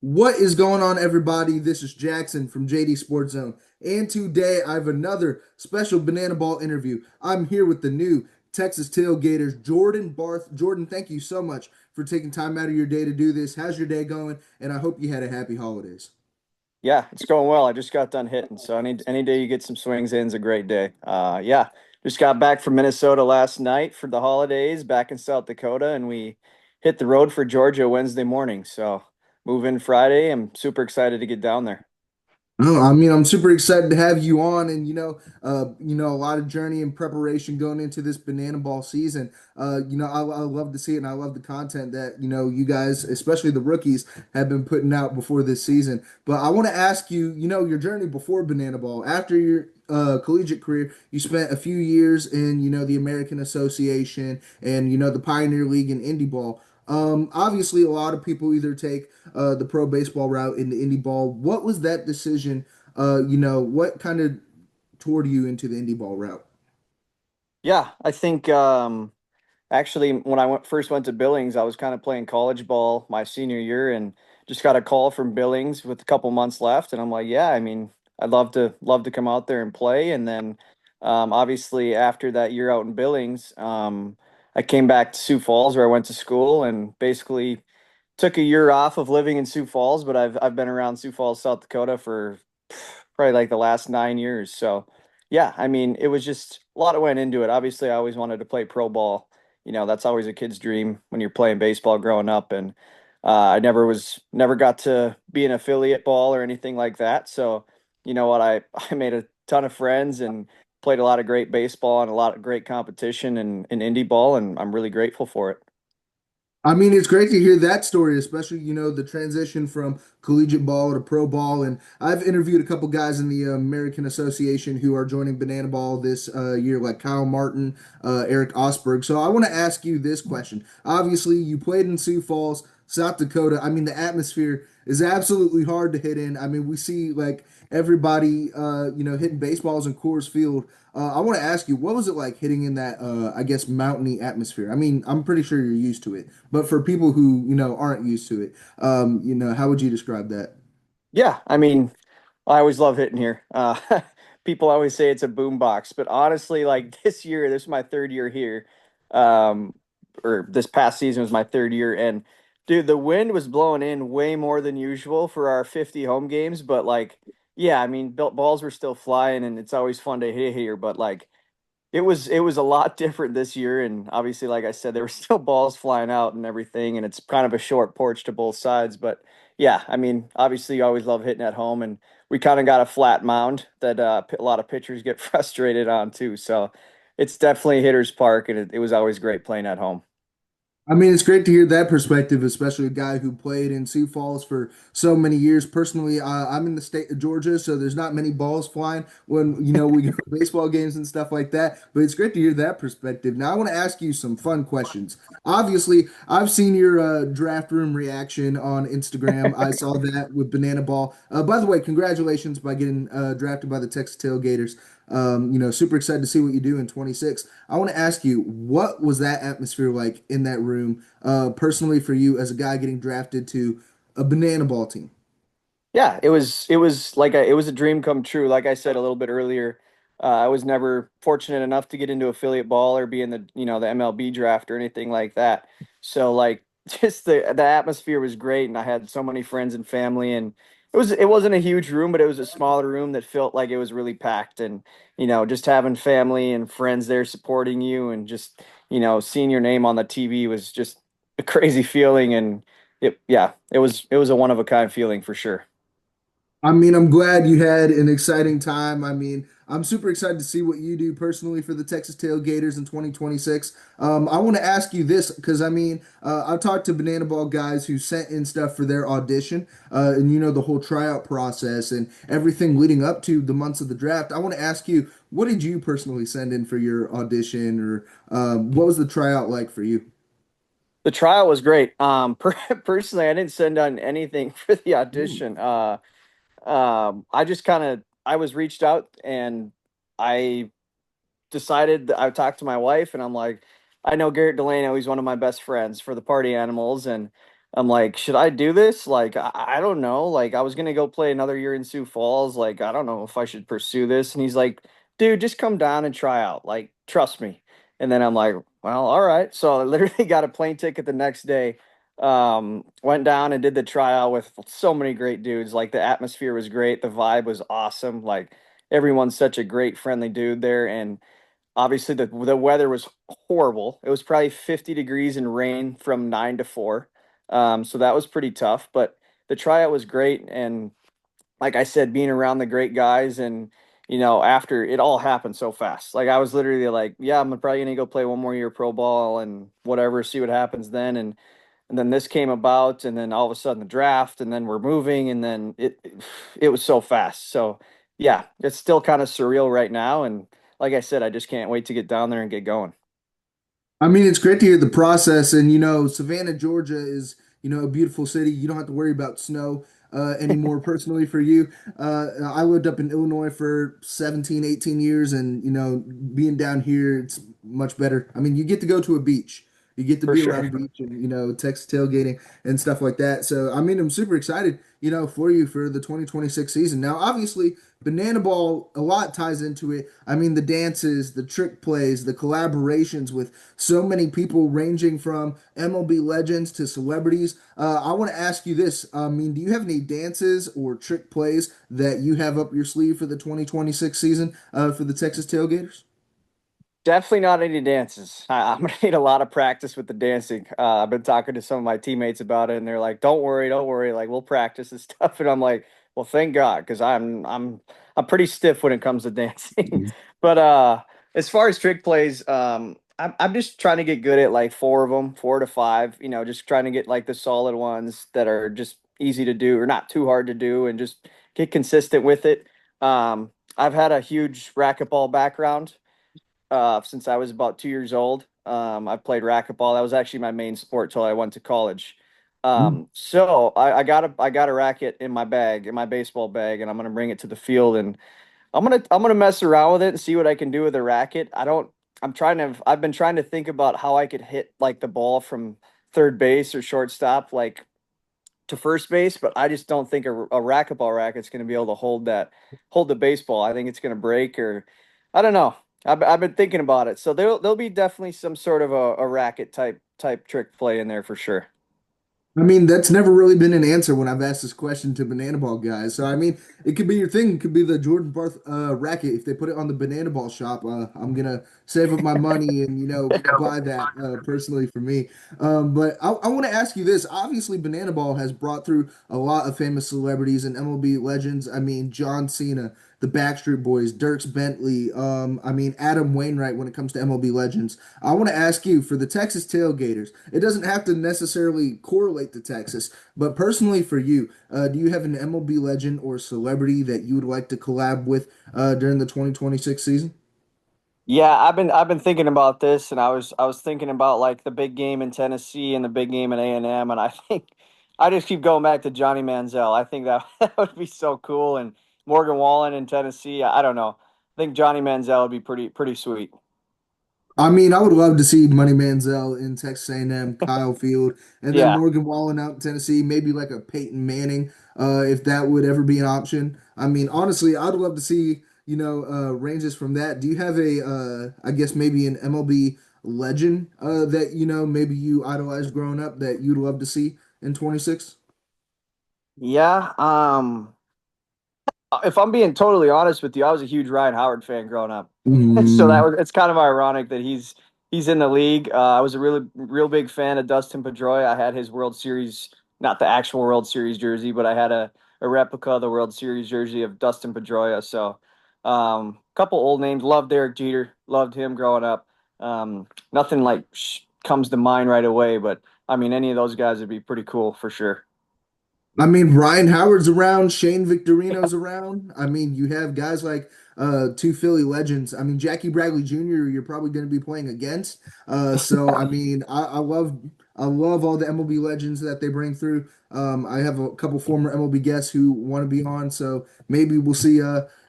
What is going on, everybody? This is Jackson from JD Sports Zone, and today I have another special Banana Ball interview. I'm here with the new Texas Tailgaters, Jordan Barth. Jordan, thank you so much for taking time out of your day to do this. How's your day going? And I hope you had a happy holidays. Yeah, it's going well. I just got done hitting, so any day you get some swings in is a great day. Yeah, just got back from Minnesota last night for the holidays, back in South Dakota, and we hit the road for Georgia Wednesday morning. So move in Friday. I'm super excited to get down there. Oh, I'm super excited to have you on, and a lot of journey and preparation going into this banana ball season. I love to see it, and I love the content that you guys, especially the rookies, have been putting out before this season. But I want to ask you, your journey before banana ball, after your collegiate career, you spent a few years in the American Association and the Pioneer League and Indy Ball. Obviously, a lot of people either take the pro baseball route in the Indy Ball. What was that decision? What kind of toured you into the Indy Ball route? Yeah, I think actually when first went to Billings, I was kind of playing college ball my senior year and just got a call from Billings with a couple months left, and I'm like, yeah, I mean, I'd love to come out there and play. And then obviously after that year out in Billings, I came back to Sioux Falls where I went to school and basically took a year off of living in Sioux Falls, but I've been around Sioux Falls, South Dakota for probably like the last 9 years. So yeah, I mean, it was just a lot of went into it. Obviously, I always wanted to play pro ball. That's always a kid's dream when you're playing baseball growing up. And I never got to be an affiliate ball or anything like that. So you know what, I made a ton of friends and played a lot of great baseball and a lot of great competition in indie ball, and I'm really grateful for it. It's great to hear that story, especially, the transition from collegiate ball to pro ball. And I've interviewed a couple guys in the American Association who are joining Banana Ball this year, like Kyle Martin, Eric Osberg. So I want to ask you this question. Obviously, you played in Sioux Falls, South Dakota. The atmosphere is absolutely hard to hit in. We see like everybody, hitting baseballs in Coors Field. I want to ask you, what was it like hitting in that, I guess, mountainy atmosphere? I'm pretty sure you're used to it, but for people who, aren't used to it, how would you describe that? Yeah, I mean, I always love hitting here. People always say it's a boom box, but honestly, like this is my third year here. Um, or this past season was my third year, and dude, the wind was blowing in way more than usual for our 50 home games. But like, yeah, I mean, balls were still flying, and it's always fun to hit here. But like, it was a lot different this year, and obviously, like I said, there were still balls flying out and everything, and it's kind of a short porch to both sides. But yeah, I mean, obviously, you always love hitting at home, and we kind of got a flat mound that a lot of pitchers get frustrated on too. So it's definitely hitter's park, and it was always great playing at home. It's great to hear that perspective, especially a guy who played in Sioux Falls for so many years. Personally, I'm in the state of Georgia, so there's not many balls flying when we go to baseball games and stuff like that. But it's great to hear that perspective. Now, I want to ask you some fun questions. Obviously, I've seen your draft room reaction on Instagram. I saw that with Banana Ball. By the way, congratulations by getting drafted by the Texas Tailgaters. Super excited to see what you do in 26. I want to ask you, what was that atmosphere like in that room, personally for you as a guy getting drafted to a banana ball team? Yeah, it was like it was a dream come true. Like I said a little bit earlier, I was never fortunate enough to get into affiliate ball or be in the MLB draft or anything like that. So like just the atmosphere was great, and I had so many friends and family, and it wasn't a huge room, but it was a smaller room that felt like it was really packed. And just having family and friends there supporting you, and just seeing your name on the TV was just a crazy feeling. And it was a one of a kind feeling for sure. I'm glad you had an exciting time. I'm super excited to see what you do personally for the Texas Tailgaters in 2026. I want to ask you this because I've talked to Banana Ball guys who sent in stuff for their audition, and the whole tryout process and everything leading up to the months of the draft. I want to ask you, what did you personally send in for your audition, or what was the tryout like for you? The trial was great. Personally, I didn't send on anything for the Hmm. audition. I just I was reached out, and I decided I talked to my wife, and I'm like, I know Garrett Delano, he's one of my best friends for the Party Animals, and I'm like, should I do this? Like, I don't know. Like, I was gonna go play another year in Sioux Falls. Like, I don't know if I should pursue this. And he's like, dude, just come down and try out. Like, trust me. And then I'm like, well, all right. So I literally got a plane ticket the next day. Went down and did the tryout with so many great dudes. Like, the atmosphere was great. The vibe was awesome. Like, everyone's such a great, friendly dude there. And obviously, the weather was horrible. It was probably 50 degrees and rain from 9 to 4. So that was pretty tough, but the tryout was great. And like I said, being around the great guys and after it all happened so fast. Like I was literally like, yeah, I'm probably gonna go play one more year pro ball and whatever, see what happens then. And then this came about, and then all of a sudden the draft, and then we're moving, and then it was so fast. So yeah, it's still kind of surreal right now. And like I said, I just can't wait to get down there and get going. I mean, it's great to hear the process, and Savannah, Georgia is a beautiful city. You don't have to worry about snow anymore. Personally, for you, I lived up in Illinois for 17, 18 years, and being down here, it's much better. I mean, you get to go to a beach. You get to For be around sure. a beach and Texas tailgating and stuff like that. So, I mean, I'm super excited, for you for the 2026 season. Now, obviously, Banana Ball, a lot ties into it. I mean, the dances, the trick plays, the collaborations with so many people ranging from MLB legends to celebrities. I want to ask you this. I mean, do you have any dances or trick plays that you have up your sleeve for the 2026 season for the Texas Tailgaters? Definitely not any dances. I'm gonna need a lot of practice with the dancing. I've been talking to some of my teammates about it, and they're like, "Don't worry, don't worry. Like we'll practice and stuff." And I'm like, "Well, thank God, because I'm pretty stiff when it comes to dancing." But as far as trick plays, I'm just trying to get good at like four of them, 4 to 5. Just trying to get like the solid ones that are just easy to do or not too hard to do, and just get consistent with it. I've had a huge racquetball background since I was about 2 years old. I played racquetball. That was actually my main sport till I went to college. So I got a racket in my bag, in my baseball bag, and I'm gonna bring it to the field, and I'm gonna mess around with it and see what I can do with the racket. I've been trying to think about how I could hit like the ball from third base or shortstop, like to first base, but I just don't think a racquetball racket's going to be able to hold the baseball. I think it's going to break, or I don't know. I've been thinking about it, so there'll be definitely some sort of a racket type trick play in there for sure. I mean, that's never really been an answer when I've asked this question to Banana Ball guys. So, I mean, it could be your thing. It could be the Jordan Barth racket. If they put it on the Banana Ball shop, I'm gonna save up my money and buy that personally for me. But I want to ask you this. Obviously, Banana Ball has brought through a lot of famous celebrities and MLB legends. I mean, John Cena, the Backstreet Boys, Dirks Bentley. I mean, Adam Wainwright when it comes to MLB legends. I want to ask you for the Texas Tailgaters. It doesn't have to necessarily correlate to Texas, but personally for you, do you have an MLB legend or celebrity that you would like to collab with during the 2026 season? Yeah, I've been thinking about this, and I was thinking about like the big game in Tennessee and the big game in A&M, and I think I just keep going back to Johnny Manziel. I think that that would be so cool, and Morgan Wallen in Tennessee. I don't know. I think Johnny Manziel would be pretty sweet. I mean, I would love to see Money Manziel in Texas A&M, Kyle Field, and then Yeah. Morgan Wallen out in Tennessee, maybe like a Peyton Manning, if that would ever be an option. I mean, honestly, I'd love to see, ranges from that. Do you have I guess maybe an MLB legend that, maybe you idolized growing up that you'd love to see in 26? Yeah. If I'm being totally honest with you, I was a huge Ryan Howard fan growing up. So Mm. it's kind of ironic that he's in the league. I was a really real big fan of Dustin Pedroia. I had his World Series, not the actual World Series jersey, but I had a replica of the World Series jersey of Dustin Pedroia. So couple old names. Loved Derek Jeter. Loved him growing up. Nothing like comes to mind right away, but I mean any of those guys would be pretty cool for sure. I mean, Ryan Howard's around, Shane Victorino's around. I mean, you have guys like two Philly legends. I mean, Jackie Bradley Jr. You're probably going to be playing against. So I mean, I love all the MLB legends that they bring through. I have a couple former MLB guests who want to be on, so maybe we'll see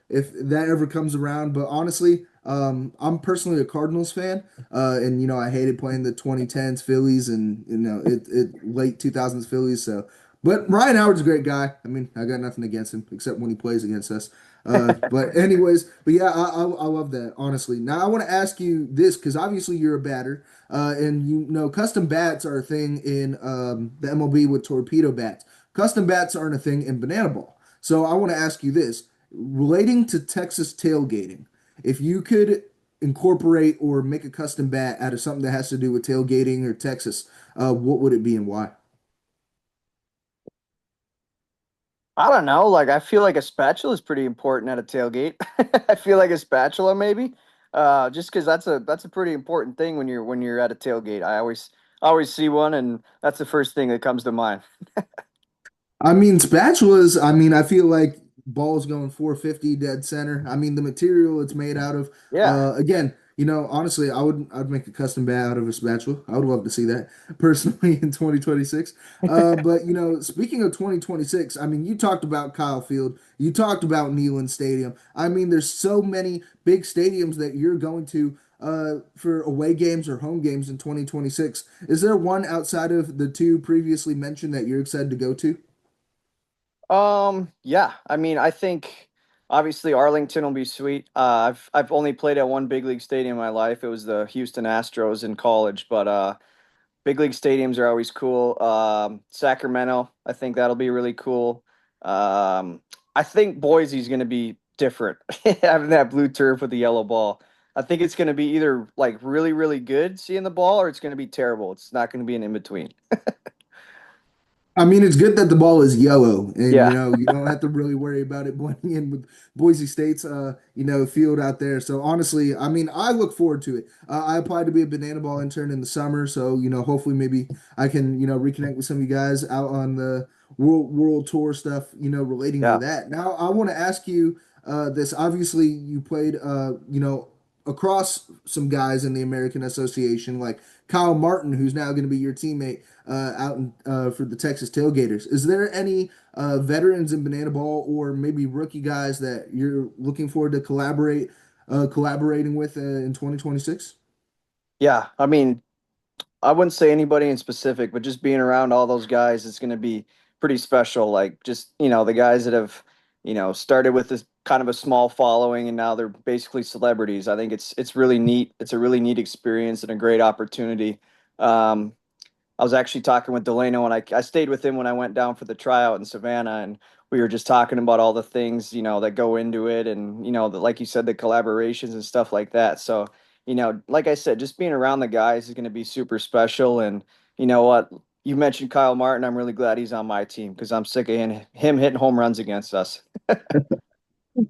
if that ever comes around. But honestly, I'm personally a Cardinals fan, and I hated playing the 2010s Phillies and it late 2000s Phillies. So, but Ryan Howard's a great guy. I mean, I got nothing against him except when he plays against us. But anyways, but yeah, I love that honestly. Now I want to ask you this because obviously you're a batter, and custom bats are a thing in the MLB with torpedo bats. Custom bats aren't a thing in banana ball. So I want to ask you this relating to Texas tailgating. If you could incorporate or make a custom bat out of something that has to do with tailgating or Texas, what would it be and why? I don't know. Like, I feel like a spatula is pretty important at a tailgate. I feel like a spatula, maybe, just because that's a pretty important thing when you're at a tailgate. I always see one, and that's the first thing that comes to mind. I mean, spatulas, I mean, I feel like balls going 450 dead center. I mean, the material it's made out of, Yeah. again, honestly, I'd make a custom bat out of a spatula. I would love to see that personally in 2026. But speaking of 2026, I mean, you talked about Kyle Field, you talked about Neyland Stadium. I mean, there's so many big stadiums that you're going to for away games or home games in 2026. Is there one outside of the two previously mentioned that you're excited to go to? Yeah. I mean, I think obviously Arlington will be sweet. I've only played at one big league stadium in my life. It was the Houston Astros in college, but big league stadiums are always cool. Sacramento, I think that'll be really cool. I think Boise's going to be different, having that blue turf with the yellow ball. I think it's going to be either like really, really good seeing the ball, or it's going to be terrible. It's not going to be an in between. I mean, it's good that the ball is yellow, and Yeah, you don't have to really worry about it blending in with Boise State's field out there. So honestly, I mean, I look forward to it. I applied to be a banana ball intern in the summer, so hopefully maybe I can reconnect with some of you guys out on the world tour stuff, relating to yeah. that. Now, I want to ask you this. Obviously, you played across some guys in the American Association, like Kyle Martin, who's now going to be your teammate out for the Texas Tailgaters. Is there any veterans in banana ball or maybe rookie guys that you're looking forward to collaborating with in 2026? Yeah. I mean, I wouldn't say anybody in specific, but just being around all those guys is going to be pretty special. Like just, the guys that have, started with this kind of a small following and now they're basically celebrities. I think it's really neat. It's a really neat experience and a great opportunity. Um, I was actually talking with Delano and I stayed with him when I went down for the tryout in Savannah and we were just talking about all the things, that go into it and, like you said, the collaborations and stuff like that. So, like I said, just being around the guys is going to be super special. And you know what? You mentioned Kyle Martin. I'm really glad he's on my team because I'm sick of him hitting home runs against us.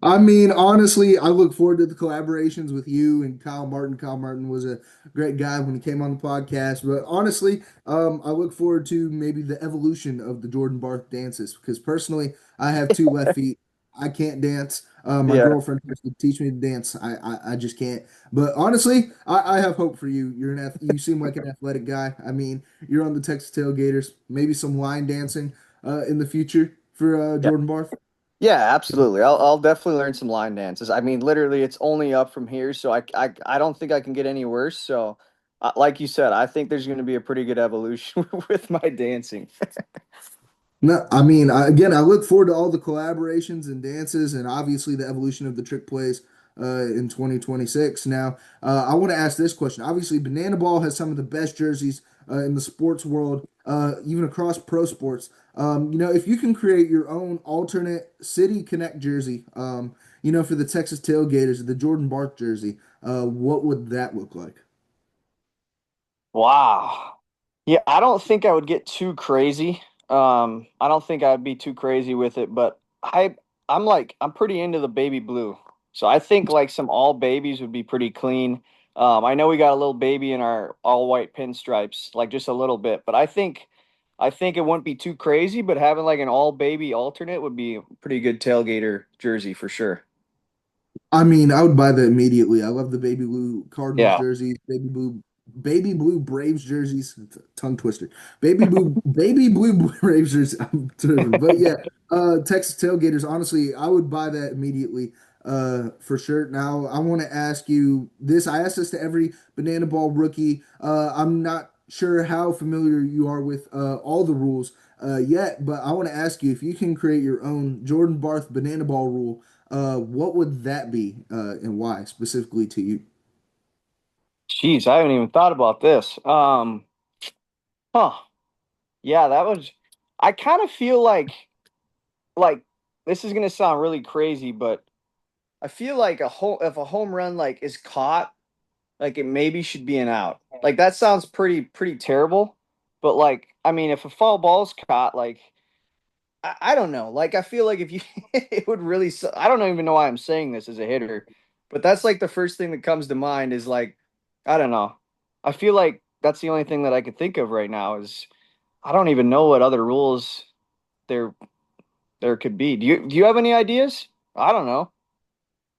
I mean, honestly, I look forward to the collaborations with you and Kyle Martin. Kyle Martin was a great guy when he came on the podcast. But honestly, I look forward to maybe the evolution of the Jordan Barth dances because personally, I have two left feet. I can't dance. My Yeah. girlfriend tries to teach me to dance. I just can't. But honestly, I have hope for you. You seem like an athletic guy. I mean, you're on the Texas Tailgaters. Maybe some line dancing in the future for Jordan Barth. Yeah, absolutely. I'll definitely learn some line dances. I mean, literally, it's only up from here, so I don't think I can get any worse. So, like you said, I think there's going to be a pretty good evolution with my dancing. No, I mean, again, I look forward to all the collaborations and dances, and obviously the evolution of the trick plays in 2026. Now, I want to ask this question. Obviously, Banana Ball has some of the best jerseys in the sports world, even across pro sports. If you can create your own alternate City Connect jersey, for the Texas Tailgaters, the Jordan Barth jersey, what would that look like? Wow. Yeah, I don't think I would get too crazy. I don't think I'd be too crazy with it, but I'm pretty into the baby blue. So I think like some all babies would be pretty clean. I know we got a little baby in our all white pinstripes, like just a little bit, but I think it wouldn't be too crazy, but having like an all baby alternate would be a pretty good tailgater jersey for sure. I mean, I would buy that immediately. I love the baby blue Cardinals Yeah. jerseys, baby blue Braves jerseys. It's a tongue twister. Baby blue Braves jerseys. I'm tripping. But yeah, Texas tailgaters. Honestly, I would buy that immediately. for sure. Now, I want to ask you this. I ask this to every Banana Ball rookie. I'm not sure how familiar you are with all the rules yet, but I want to ask you if you can create your own Jordan Barth Banana Ball rule, what would that be and why specifically to you? Jeez, I haven't even thought about this. Huh. Yeah, that was I kind of feel like this is gonna sound really crazy, but I feel like a home if a home run like is caught, like it maybe should be an out. Like that sounds pretty terrible, but like I mean if a foul ball's caught, like I don't know. Like I feel like if you it would really I don't even know why I'm saying this as a hitter, but that's like the first thing that comes to mind is like I don't know. I feel like that's the only thing that I could think of right now is I don't even know what other rules there there could be. Do you have any ideas? I don't know.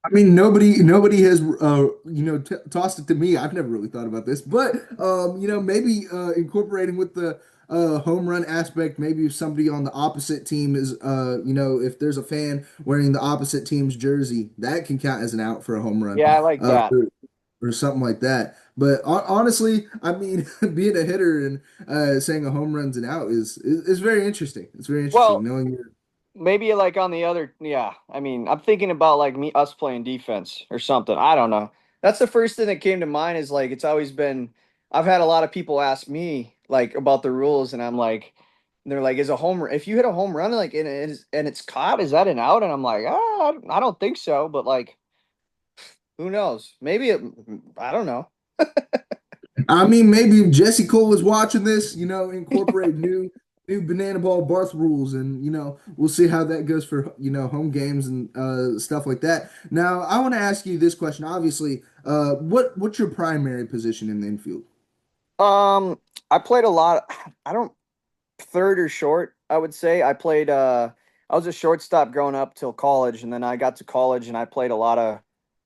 I mean, nobody has t tossed it to me. I've never really thought about this, but maybe incorporating with the home run aspect. Maybe if somebody on the opposite team is if there's a fan wearing the opposite team's jersey, that can count as an out for a home run, Yeah, I like uh, that. or, or something like that. But honestly, I mean, being a hitter and saying a home run's an out is very interesting. It's very interesting Well, knowing you're. maybe like on the other, yeah. I mean, I'm thinking about like me us playing defense or something. I don't know. That's the first thing that came to mind is like it's always been I've had a lot of people ask me like about the rules and I'm like they're like is a home if you hit a home run like and it's caught is that an out and I'm like I don't think so but like who knows maybe I don't know. I mean, maybe if Jesse Cole was watching this, incorporate new banana ball Barth rules, and we'll see how that goes for home games and stuff like that. Now, I want to ask you this question. Obviously, what's your primary position in the infield? Um, I played a lot. I don't third or short, I would say. I was a shortstop growing up till college, and then I got to college and I played a lot of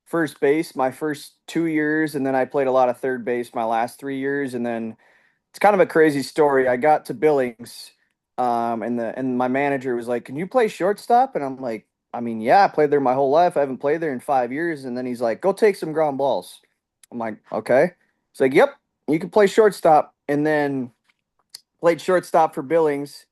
first base my first 2 years, and then I played a lot of third base my last 3 years, and then it's kind of a crazy story. I got to Billings, and my manager was like, "Can you play shortstop?" And I'm like, "I mean, yeah, I played there my whole life. I haven't played there in 5 years." And then he's like, "Go take some ground balls." I'm like, "Okay." He's like, "Yep, you can play shortstop." And then played shortstop for Billings,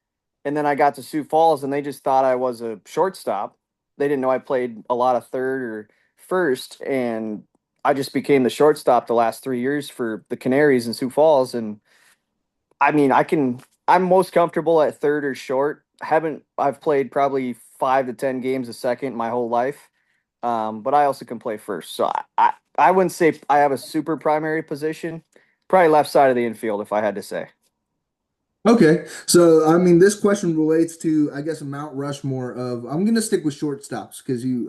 and then I got to Sioux Falls, and they just thought I was a shortstop. They didn't know I played a lot of third or first, and I just became the shortstop the last 3 years for the Canaries in Sioux Falls. And I mean, I'm most comfortable at third or short. I've played probably 5 to 10 games a second my whole life, but I also can play first. So I wouldn't say I have a super primary position. Probably left side of the infield if I had to say. Okay, so I mean, this question relates to, I guess, a Mount Rushmore of. I'm gonna stick with shortstops because you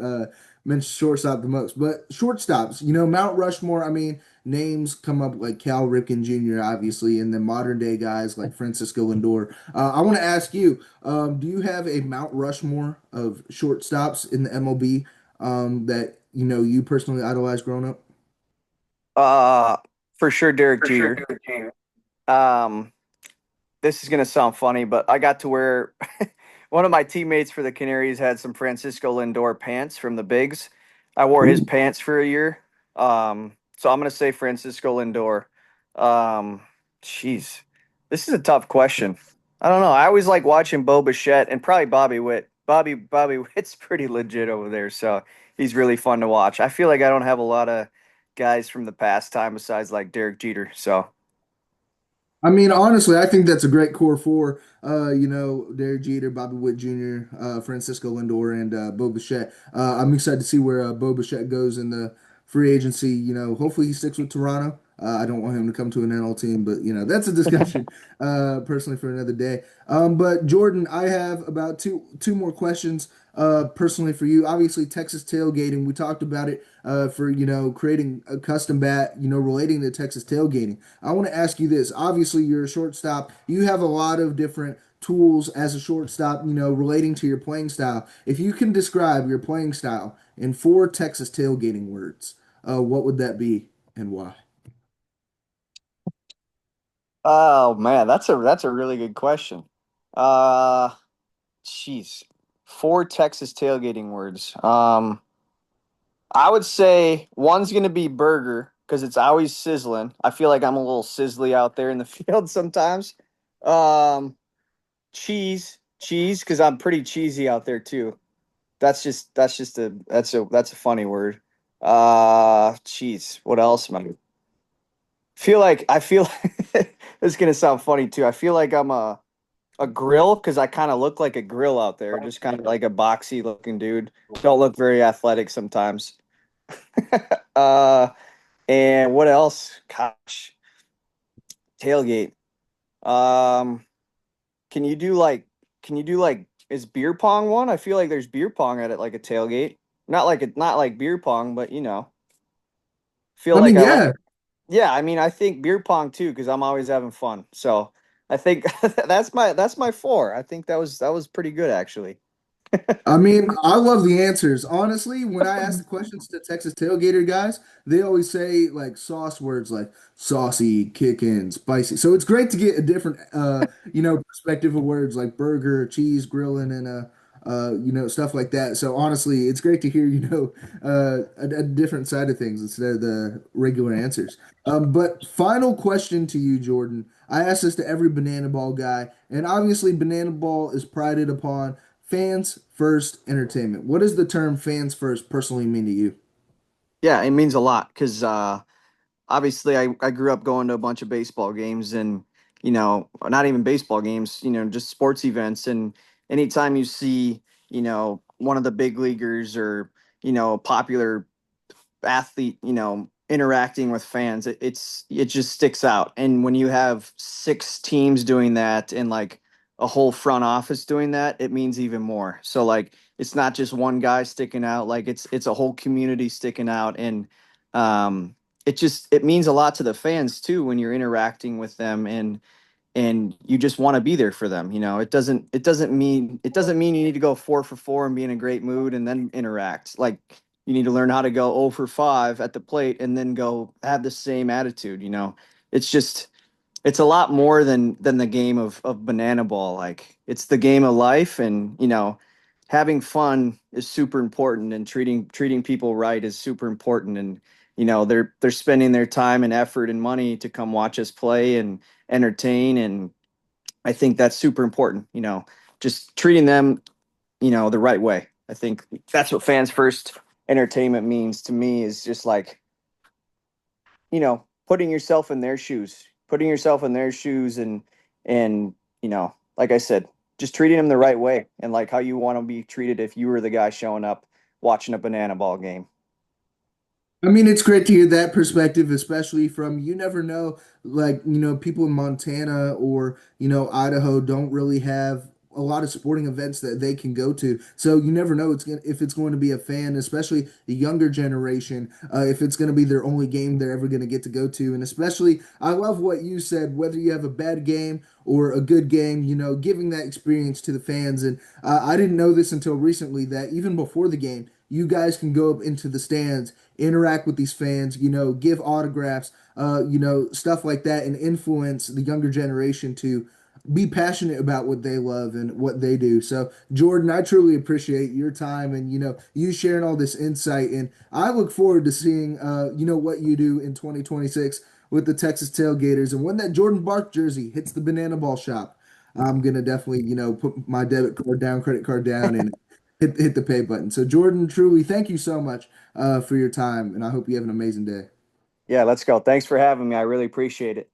mentioned shortstop the most, but shortstops, Mount Rushmore. I mean, names come up like Cal Ripken Jr., obviously, and then modern day guys like Francisco Lindor. I want to ask you, do you have a Mount Rushmore of shortstops in the MLB that you personally idolized growing up? Uh, for sure, Derek For sure, Jeter. Derek Jeter. Um, this is gonna sound funny, but I got to wear one of my teammates for the Canaries had some Francisco Lindor pants from the Bigs. I wore his Ooh. pants for a year. So I'm gonna say Francisco Lindor. Um, Jeez, this is a tough question. I don't know. I always like watching Bo Bichette and probably Bobby Witt. Bobby Witt's pretty legit over there, so he's really fun to watch. I feel like I don't have a lot of guys from the past time besides like Derek Jeter. So I mean, honestly, I think that's a great core four. Derek Jeter, Bobby Witt Jr., Francisco Lindor, and Bo Bichette. I'm excited to see where Bo Bichette goes in the free agency. Hopefully he sticks with Toronto. I don't want him to come to an NL team, but that's a discussion personally for another day. But Jordan, I have about two more questions personally for you. Obviously, Texas tailgating. We talked about it for creating a custom bat. Relating to Texas tailgating. I want to ask you this. Obviously, you're a shortstop. You have a lot of different tools as a shortstop, relating to your playing style. If you can describe your playing style in four Texas tailgating words, what would that be and why? oh man, that's a really good question. Uh Jeez. Four Texas tailgating words. I would say one's gonna be burger because it's always sizzling. I feel like I'm a little sizzly out there in the field sometimes. Um, cheese because I'm pretty cheesy out there too. That's a funny word. Cheese. What else, man? I feel this is gonna sound funny too. I feel like I'm a grill because I kind of look like a grill out there, just kind of like a boxy looking dude. Don't look very athletic sometimes. Uh, and what else? Gosh, tailgate. Um, can you do like, is beer pong one? I feel like there's beer pong at it like a tailgate. Not like beer pong, but feel I like mean, I like. yeah. Yeah, I mean, I think beer pong too because I'm always having fun. So I think that's my four. I think that was pretty good actually. I mean, I love the answers. Honestly, when I ask the questions to Texas Tailgater guys, they always say like sauce words like saucy, kickin', spicy. So it's great to get a different perspective of words like burger, cheese, grilling, and stuff like that. So honestly, it's great to hear, a different side of things instead of the regular answers. But final question to you, Jordan. I ask this to every banana ball guy, and obviously banana ball is prided upon fans first entertainment. What does the term fans first personally mean to you? Yeah, it means a lot because obviously I grew up going to a bunch of baseball games and not even baseball games, just sports events. And anytime you see, one of the big leaguers or, a popular athlete, interacting with fans, it just sticks out. And when you have six teams doing that and like a whole front office doing that, it means even more. So like it's not just one guy sticking out, like it's a whole community sticking out. And it means a lot to the fans too when you're interacting with them and you just want to be there for them. It doesn't mean you need to go 4 for 4 and be in a great mood and then interact. Like you need to learn how to go 0 for 5 at the plate and then go have the same attitude. It's just it's a lot more than the game of banana ball. Like it's the game of life, and having fun is super important, and treating people right is super important. And they're spending their time and effort and money to come watch us play and entertain, and I think that's super important. Just treating them the right way. I think that's what fans first entertainment means to me, is just like putting yourself in their shoes, and like I said, just treating them the right way and like how you want to be treated if you were the guy showing up watching a banana ball game. I mean, it's great to hear that perspective, especially from you never know, like, people in Montana or, Idaho don't really have a lot of sporting events that they can go to. So you never know if it's going to be a fan, especially the younger generation, if it's going to be their only game they're ever going to get to go to. And especially, I love what you said, whether you have a bad game or a good game, giving that experience to the fans. And I didn't know this until recently that even before the game, you guys can go up into the stands, interact with these fans, give autographs, stuff like that, and influence the younger generation to be passionate about what they love and what they do. So, Jordan, I truly appreciate your time and you sharing all this insight. And I look forward to seeing what you do in 2026 with the Texas Tailgaters. And when that Jordan Barth jersey hits the banana ball shop, I'm gonna definitely put my debit card down, credit card down, and hit the pay button. So, Jordan, truly, thank you so much for your time, and I hope you have an amazing day. Yeah, let's go. Thanks for having me. I really appreciate it.